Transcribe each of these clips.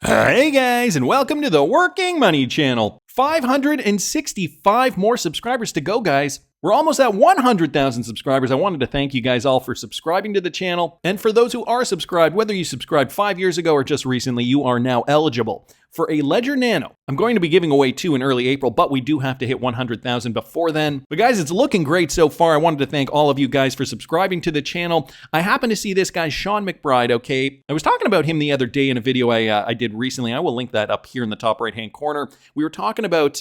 Hey guys, and welcome to the Working Money Channel. 565 more subscribers to go, guys. We're almost at 100,000 subscribers. I wanted to thank you guys all for subscribing to the channel. And for those who are subscribed, whether you subscribed 5 years ago or just recently, you are now eligible for a Ledger Nano. I'm going to be giving away 2 in early April, but we do have to hit 100,000 before then. But guys, it's looking great so far. I wanted to thank all of you guys for subscribing to the channel. I happen to see this guy, Sean McBride, okay? I was talking about him the other day in a video I did recently. I will link that up here in the top right-hand corner. We were talking about,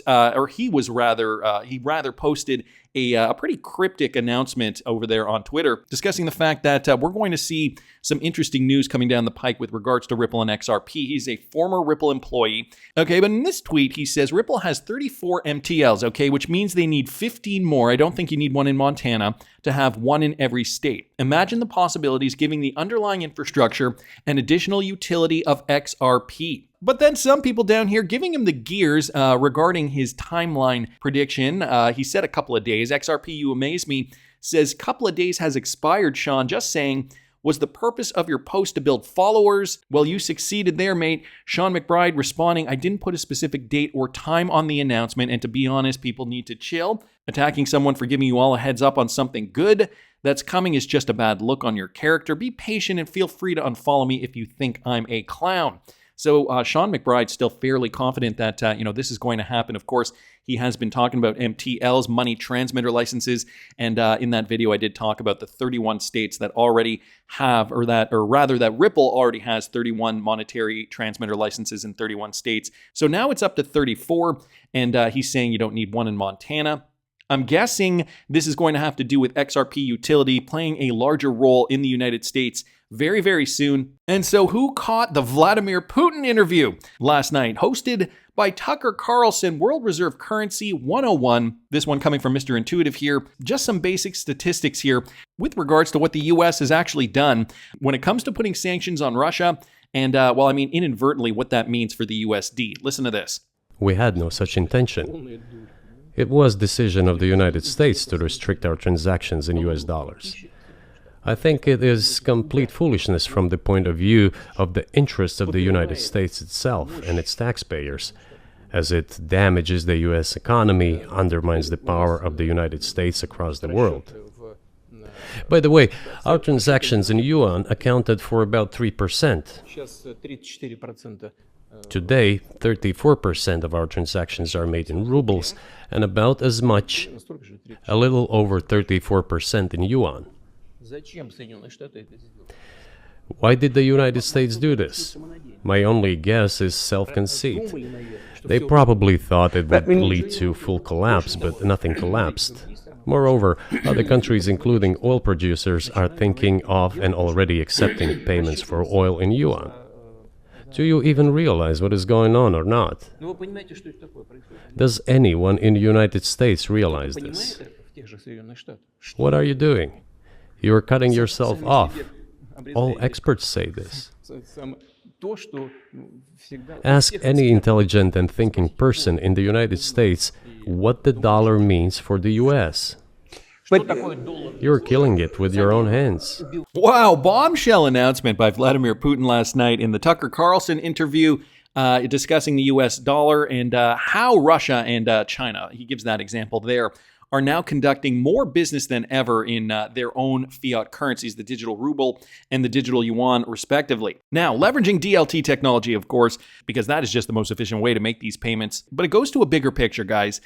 he rather posted a pretty cryptic announcement over there on Twitter discussing the fact that we're going to see some interesting news coming down the pike with regards to Ripple and XRP. He's a former Ripple employee. Okay, but in this tweet, he says Ripple has 34 MTLs, okay, which means they need 15 more. I don't think you need one in Montana to have one in every state. Imagine the possibilities giving the underlying infrastructure an additional utility of XRP. But then some people down here giving him the gears regarding his timeline prediction. He said a couple of days. XRP, you amaze me, says couple of days has expired, Sean. Just saying, was the purpose of your post to build followers? Well, you succeeded there, mate. Sean McBride responding, I didn't put a specific date or time on the announcement, and to be honest, people need to chill. Attacking someone for giving you all a heads up on something good that's coming is just a bad look on your character. Be patient and feel free to unfollow me if you think I'm a clown. So Sean McBride's still fairly confident that this is going to happen. Of course, he has been talking about MTLs, money transmitter licenses, and in that video I did talk about the 31 states that already have, that Ripple already has 31 monetary transmitter licenses in 31 states. So now it's up to 34, and he's saying you don't need one in Montana. I'm guessing this is going to have to do with XRP utility playing a larger role in the United States very, very soon. And so who caught the Vladimir Putin interview last night, hosted by Tucker Carlson, World Reserve Currency 101. This one coming from Mr. Intuitive here. Just some basic statistics here with regards to what the U.S. has actually done when it comes to putting sanctions on Russia and, inadvertently what that means for the USD. Listen to this. We had no such intention. It was decision of the United States to restrict our transactions in US dollars. I think it is complete foolishness from the point of view of the interests of the United States itself and its taxpayers, as it damages the US economy, undermines the power of the United States across the world. By the way, our transactions in yuan accounted for about 3%. Today, 34% of our transactions are made in rubles and about as much, a little over 34% in yuan. Why did the United States do this? My only guess is self-conceit. They probably thought it would lead to full collapse, but nothing collapsed. Moreover, other countries, including oil producers, are thinking of and already accepting payments for oil in yuan. Do you even realize what is going on or not? Does anyone in the United States realize this? What are you doing? You are cutting yourself off. All experts say this. Ask any intelligent and thinking person in the United States what the dollar means for the US. You're killing it with your own hands. Wow, bombshell announcement by Vladimir Putin last night in the Tucker Carlson interview discussing the US dollar and how Russia and China, he gives that example there, are now conducting more business than ever in their own fiat currencies, the digital ruble and the digital yuan, respectively. Now, leveraging DLT technology, of course, because that is just the most efficient way to make these payments. But it goes to a bigger picture, guys.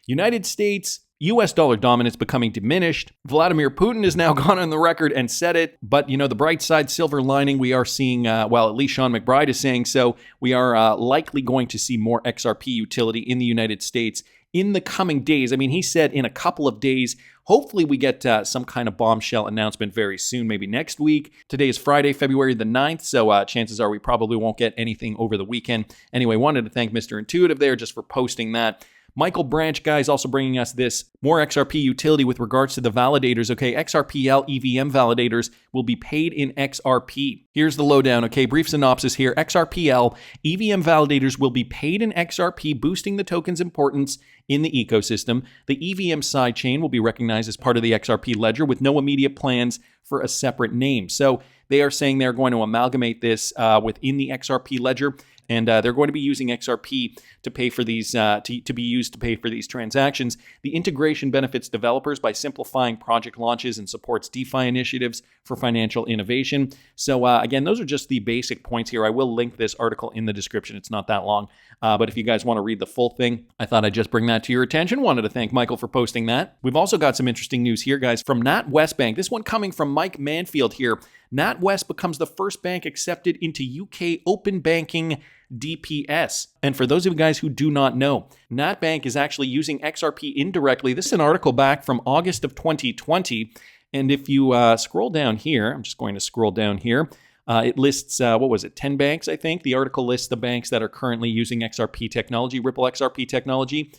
United States, US dollar dominance becoming diminished. Vladimir Putin has now gone on the record and said it. But, the bright side, silver lining, we are seeing, at least Sean McBride is saying so, we are likely going to see more XRP utility in the United States in the coming days. I mean, he said in a couple of days, hopefully we get some kind of bombshell announcement very soon, maybe next week. Today is Friday, February the 9th, so chances are we probably won't get anything over the weekend. Anyway, wanted to thank Mr. Intuitive there just for posting that. Michael Branch, guys, also bringing us this more XRP utility with regards to the validators. Okay, XRPL EVM validators will be paid in XRP. Here's the lowdown. Okay, brief synopsis here. XRPL EVM validators will be paid in XRP, boosting the token's importance in the ecosystem. The EVM sidechain will be recognized as part of the XRP ledger with no immediate plans for a separate name. So they are saying they're going to amalgamate this within the XRP ledger. and they're going to be using XRP to pay for these to be used to pay for these transactions. The integration benefits developers by simplifying project launches and supports DeFi initiatives for financial innovation. So again, those are just the basic points here. I will link this article in the description. It's not that long, but if you guys want to read the full thing, I thought I'd just bring that to your attention. Wanted to thank Michael for posting that. We've also got some interesting news here, guys, from NatWest Bank. This one coming from Mike Manfield here. NatWest becomes the first bank accepted into UK open banking DPS. And for those of you guys who do not know, NatBank is actually using XRP indirectly. This is an article back from August of 2020. And if you scroll down here, I'm just going to scroll down here. It lists, 10 banks, I think. The article lists the banks that are currently using XRP technology, Ripple XRP technology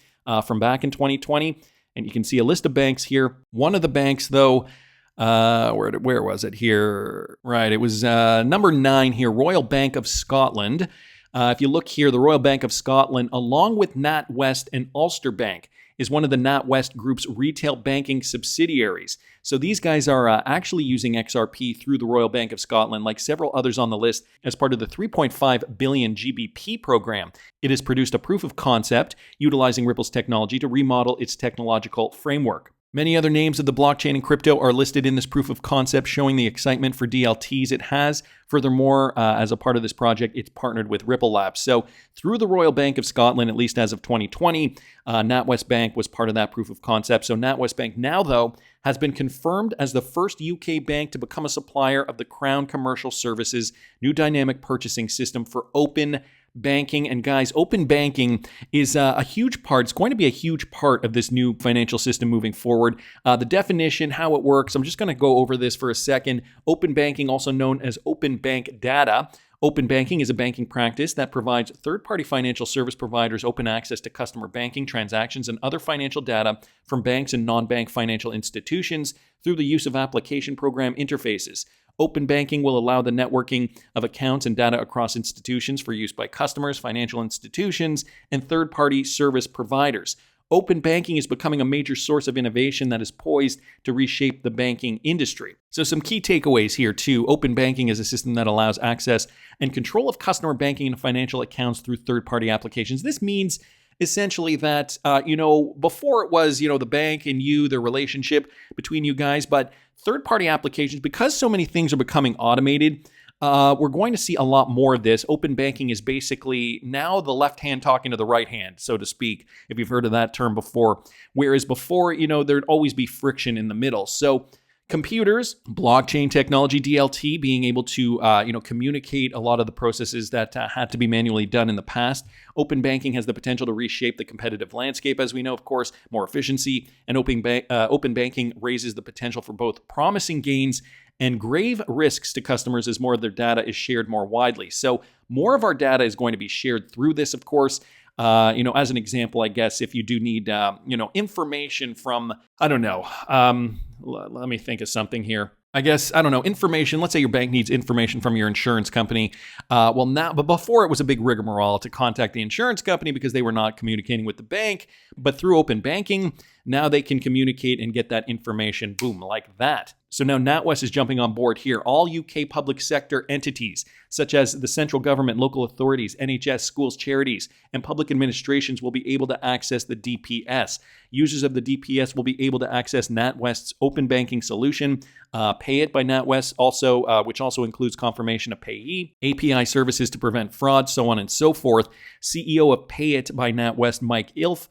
from back in 2020. And you can see a list of banks here. One of the banks, though, where was it here? Right, it was number 9 here, Royal Bank of Scotland. If you look here, the Royal Bank of Scotland, along with NatWest and Ulster Bank, is one of the NatWest Group's retail banking subsidiaries. So these guys are actually using XRP through the Royal Bank of Scotland, like several others on the list, as part of the 3.5 billion GBP program. It has produced a proof of concept utilizing Ripple's technology to remodel its technological framework. Many other names of the blockchain and crypto are listed in this proof of concept, showing the excitement for DLTs it has. Furthermore, as a part of this project, it's partnered with Ripple Labs. So through the Royal Bank of Scotland, at least as of 2020, NatWest Bank was part of that proof of concept. So NatWest Bank now, though, has been confirmed as the first UK bank to become a supplier of the Crown Commercial Services new dynamic purchasing system for open banking. And guys, open banking is a huge part. It's going to be a huge part of this new financial system moving forward. The definition, how it works, I'm just going to go over this for a second. Open banking, also known as open bank data. Open banking is a banking practice that provides third-party financial service providers open access to customer banking transactions and other financial data from banks and non-bank financial institutions through the use of application program interfaces. Open banking will allow the networking of accounts and data across institutions for use by customers, financial institutions, and third-party service providers. Open banking is becoming a major source of innovation that is poised to reshape the banking industry. So some key takeaways here too. Open banking is a system that allows access and control of customer banking and financial accounts through third-party applications. This means essentially that, before it was, the bank and you, the relationship between you guys, but third-party applications, because so many things are becoming automated, we're going to see a lot more of this. Open banking is basically now the left hand talking to the right hand, so to speak, if you've heard of that term before. Whereas before, there'd always be friction in the middle. So computers, blockchain technology, DLT, being able to communicate a lot of the processes that had to be manually done in the past. Open banking has the potential to reshape the competitive landscape, as we know, of course, more efficiency. And open banking raises the potential for both promising gains and grave risks to customers as more of their data is shared more widely. So more of our data is going to be shared through this, of course. As an example, I guess, if you do need, information from, let me think of something here. Information. Let's say your bank needs information from your insurance company. But before it was a big rigmarole to contact the insurance company because they were not communicating with the bank. But through open banking, now they can communicate and get that information, boom, like that. So now NatWest is jumping on board here. All UK public sector entities, such as the central government, local authorities, NHS, schools, charities, and public administrations will be able to access the DPS. Users of the DPS will be able to access NatWest's open banking solution, Pay It by NatWest, which also includes confirmation of payee, API services to prevent fraud, so on and so forth. CEO of Pay It by NatWest, Mike Elif,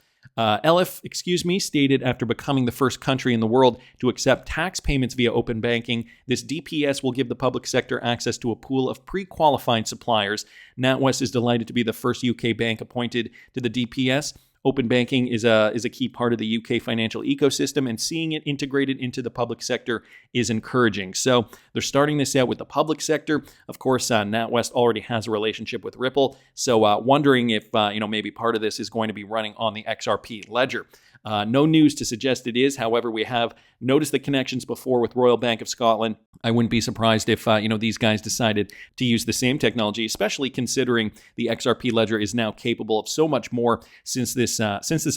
stated after becoming the first country in the world to accept tax payments via open banking, this DPS will give the public sector access to a pool of pre-qualified suppliers. NatWest is delighted to be the first UK bank appointed to the DPS. Open banking is a key part of the UK financial ecosystem, and seeing it integrated into the public sector is encouraging. So they're starting this out with the public sector. Of course, NatWest already has a relationship with Ripple, so wondering if maybe part of this is going to be running on the XRP ledger. No news to suggest it is. However, we have noticed the connections before with Royal Bank of Scotland. I wouldn't be surprised if these guys decided to use the same technology, especially considering the XRP ledger is now capable of so much more since this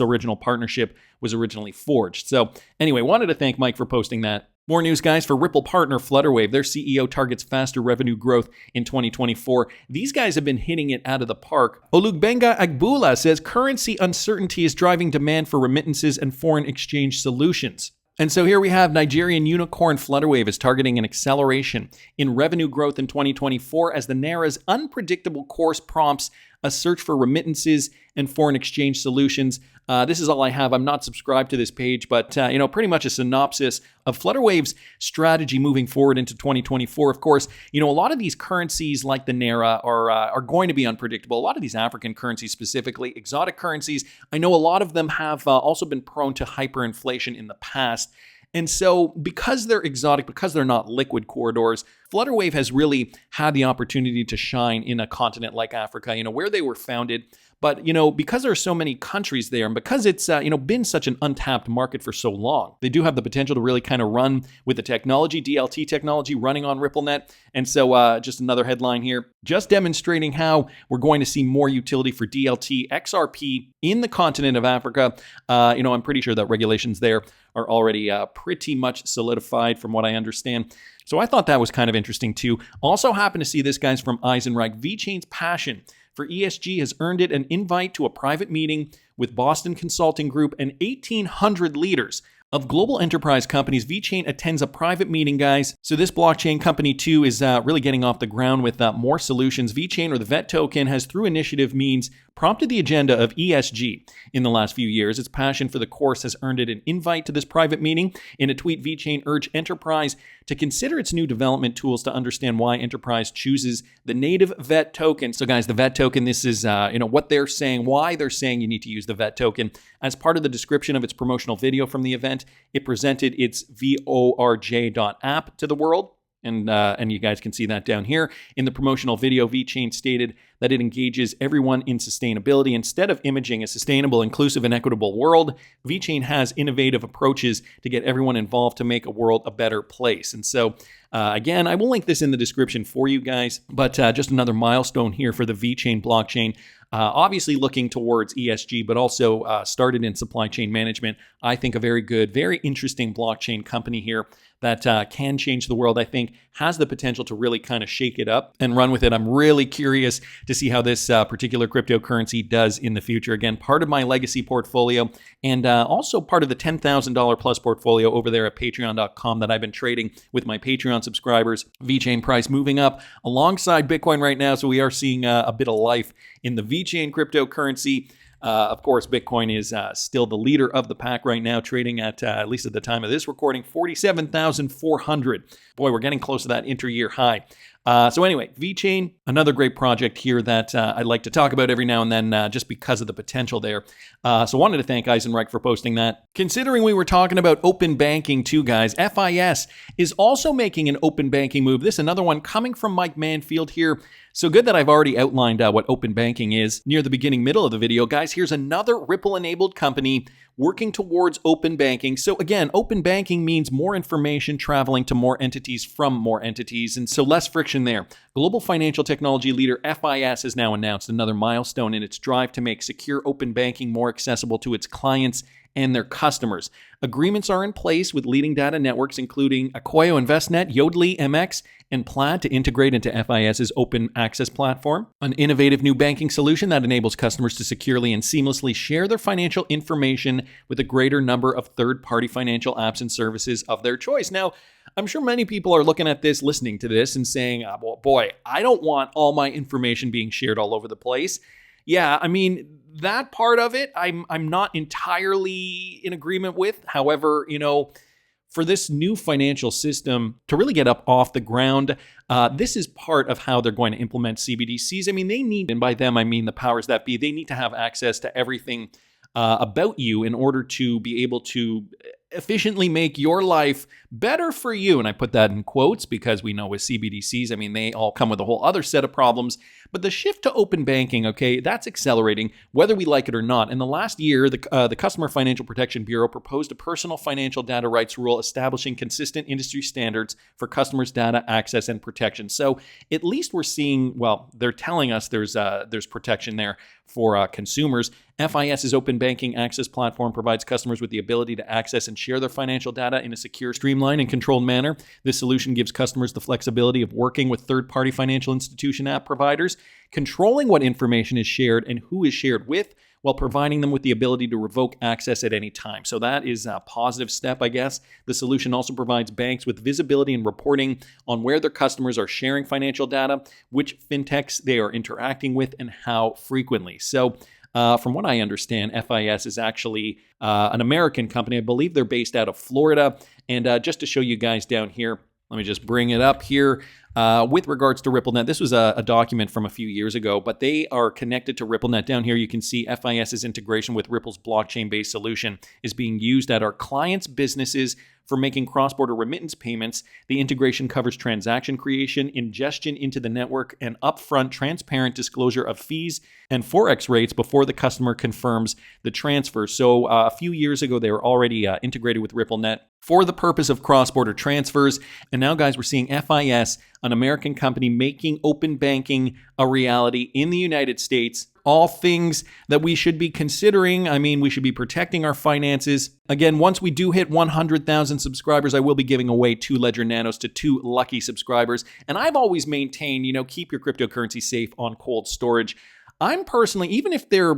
original partnership was originally forged. So anyway, wanted to thank Mike for posting that. More news, guys, for Ripple partner Flutterwave. Their CEO targets faster revenue growth in 2024. These guys have been hitting it out of the park. Olugbenga Agbula says currency uncertainty is driving demand for remittances and foreign exchange solutions. And so here we have Nigerian unicorn Flutterwave is targeting an acceleration in revenue growth in 2024 as the Naira's unpredictable course prompts a search for remittances and foreign exchange solutions. This is all I have. I'm not subscribed to this page, but pretty much a synopsis of Flutterwave's strategy moving forward into 2024. Of course, a lot of these currencies like the Naira are going to be unpredictable. A lot of these African currencies specifically, exotic currencies, I know a lot of them have also been prone to hyperinflation in the past. And so because they're exotic, because they're not liquid corridors, Flutterwave has really had the opportunity to shine in a continent like Africa, where they were founded. But, because there are so many countries there and because it's, been such an untapped market for so long, they do have the potential to really kind of run with the technology, DLT technology running on RippleNet. And so just another headline here, just demonstrating how we're going to see more utility for DLT XRP in the continent of Africa. I'm pretty sure that regulations there are already pretty much solidified from what I understand. So I thought that was kind of interesting too. Also happened to see this, guys, from Eisenreich. Vechain's passion for ESG has earned it an invite to a private meeting with Boston Consulting Group and 1,800 leaders of global enterprise companies. Vechain attends a private meeting, guys. So this blockchain company too is really getting off the ground with more solutions. Vechain, or the VET token, has through initiative means prompted the agenda of ESG in the last few years. Its passion for the course has earned it an invite to this private meeting. In a tweet, Vechain urged enterprise to consider its new development tools to understand why enterprise chooses the native VET token. So guys, the VET token, this is what they're saying, why they're saying you need to use the VET token. As part of the description of its promotional video from the event, it presented its VORJ.app to the world. And you guys can see that down here. In the promotional video, Vechain stated that it engages everyone in sustainability. Instead of imaging a sustainable, inclusive, and equitable world, Vechain has innovative approaches to get everyone involved to make a world a better place. And so, again, I will link this in the description for you guys, but just another milestone here for the Vechain blockchain. Obviously looking towards ESG, but also started in supply chain management. I think a very good, very interesting blockchain company here that can change the world. I think has the potential to really kind of shake it up and run with it. I'm really curious to see how this particular cryptocurrency does in the future. Again, part of my legacy portfolio and also part of the $10,000 plus portfolio over there at patreon.com that I've been trading with my Patreon subscribers. Vechain price moving up alongside Bitcoin right now. So we are seeing a bit of life in the Vechain cryptocurrency. Of course, Bitcoin is still the leader of the pack right now, trading at least at the time of this recording, 47,400. Boy, we're getting close to that inter-year high. So anyway, Vechain, another great project here that I like to talk about every now and then just because of the potential there. So wanted to thank Eisenreich for posting that. Considering we were talking about open banking too, guys, FIS is also making an open banking move. This another one coming from Mike Manfield here. So good that I've already outlined what open banking is near the middle of the video. Guys, here's another Ripple-enabled company working towards open banking. So again, open banking means more information traveling to more entities from more entities, and so less friction there. Global financial technology leader FIS has now announced another milestone in its drive to make secure open banking more accessible to its clients and their customers. Agreements are in place with leading data networks, including Akoyo InvestNet, Yodlee, MX, and Plaid to integrate into FIS's open access platform, an innovative new banking solution that enables customers to securely and seamlessly share their financial information with a greater number of third-party financial apps and services of their choice. Now, I'm sure many people are looking at this, listening to this, and saying, well, boy, I don't want all my information being shared all over the place. Yeah, I mean, that part of it, I'm not entirely in agreement with. However, for this new financial system to really get up off the ground, this is part of how they're going to implement CBDCs. I mean, they need, and by them I mean the powers that be, they need to have access to everything about you in order to be able to efficiently make your life better for you. And I put that in quotes because we know with CBDCs, I mean, they all come with a whole other set of problems. But the shift to open banking, okay, that's accelerating, whether we like it or not. In the last year, the Customer Financial Protection Bureau proposed a personal financial data rights rule establishing consistent industry standards for customers' data access and protection. So at least we're seeing, well, they're telling us there's protection there for consumers. FIS's open banking access platform provides customers with the ability to access and share their financial data in a secure, streamlined, and controlled manner. This solution gives customers the flexibility of working with third-party financial institution app providers, controlling what information is shared and who is shared with, while providing them with the ability to revoke access at any time. So that is a positive step, I guess. The solution also provides banks with visibility and reporting on where their customers are sharing financial data, which fintechs they are interacting with, and how frequently. So from what I understand, FIS is actually an American company. I believe they're based out of Florida. And just to show you guys down here, let me just bring it up here. With regards to RippleNet, this was a document from a few years ago, but they are connected to RippleNet. Down here, you can see FIS's integration with Ripple's blockchain-based solution is being used at our clients' businesses for making cross-border remittance payments. The integration covers transaction creation, ingestion into the network, and upfront transparent disclosure of fees and Forex rates before the customer confirms the transfer. So a few years ago, they were already integrated with RippleNet for the purpose of cross-border transfers. And now, guys, we're seeing FIS, an American company, making open banking a reality in the United States. All things that we should be considering. I mean, we should be protecting our finances. Again, once we do hit 100,000 subscribers, I will be giving away 2 Ledger Nanos to 2 lucky subscribers. And I've always maintained, keep your cryptocurrency safe on cold storage. I'm personally, even if there,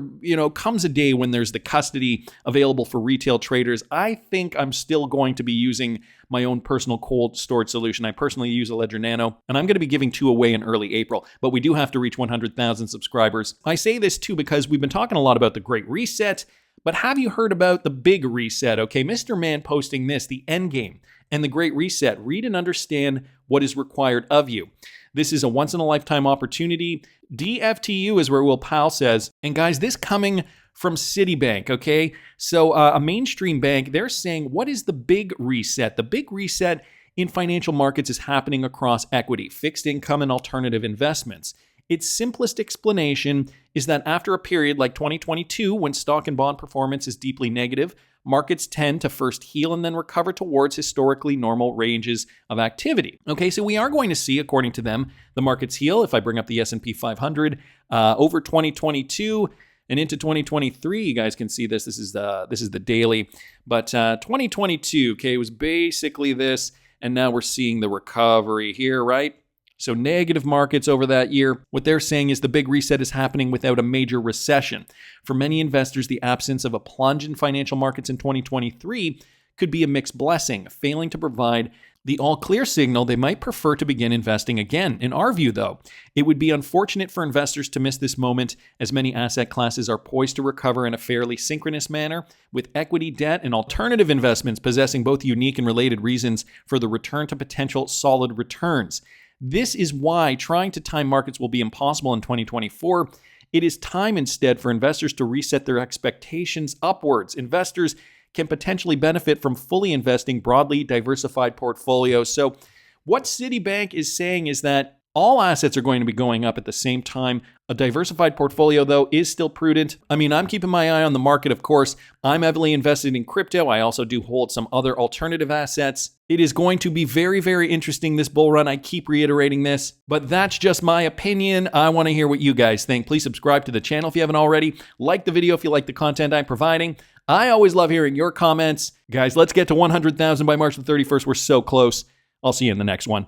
comes a day when there's the custody available for retail traders, I think I'm still going to be using my own personal cold storage solution. I personally use a Ledger Nano, and I'm going to be giving 2 away in early April, but we do have to reach 100,000 subscribers. I say this too because we've been talking a lot about the Great Reset, but have you heard about the Big Reset? Okay, Mr. Man posting this, the end game and the Great Reset. Read and understand what is required of you. This is a once-in-a-lifetime opportunity. DFTU is where Will Powell says, and guys, this coming from Citibank, okay? So a mainstream bank, they're saying, what is the Big Reset? The Big Reset in financial markets is happening across equity, fixed income, and alternative investments. Its simplest explanation is that after a period like 2022, when stock and bond performance is deeply negative, markets tend to first heal and then recover towards historically normal ranges of activity. Okay, so we are going to see, according to them, the markets heal. If I bring up the S&P 500 over 2022 and into 2023, you guys can see this. This is the daily, but 2022, okay, was basically this, and now we're seeing the recovery here, right? So negative markets over that year. What they're saying is the Big Reset is happening without a major recession. For many investors, the absence of a plunge in financial markets in 2023 could be a mixed blessing, failing to provide the all-clear signal they might prefer to begin investing again. In our view, though, it would be unfortunate for investors to miss this moment, as many asset classes are poised to recover in a fairly synchronous manner, with equity, debt, and alternative investments possessing both unique and related reasons for the return to potential solid returns. This is why trying to time markets will be impossible in 2024. It is time instead for investors to reset their expectations upwards. Investors can potentially benefit from fully investing broadly diversified portfolios. So what Citibank is saying is that all assets are going to be going up at the same time. A diversified portfolio, though, is still prudent. I mean, I'm keeping my eye on the market, of course. I'm heavily invested in crypto. I also do hold some other alternative assets. It is going to be very, very interesting, this bull run. I keep reiterating this, but that's just my opinion. I want to hear what you guys think. Please subscribe to the channel if you haven't already. Like the video if you like the content I'm providing. I always love hearing your comments. Guys, let's get to 100,000 by March the 31st. We're so close. I'll see you in the next one.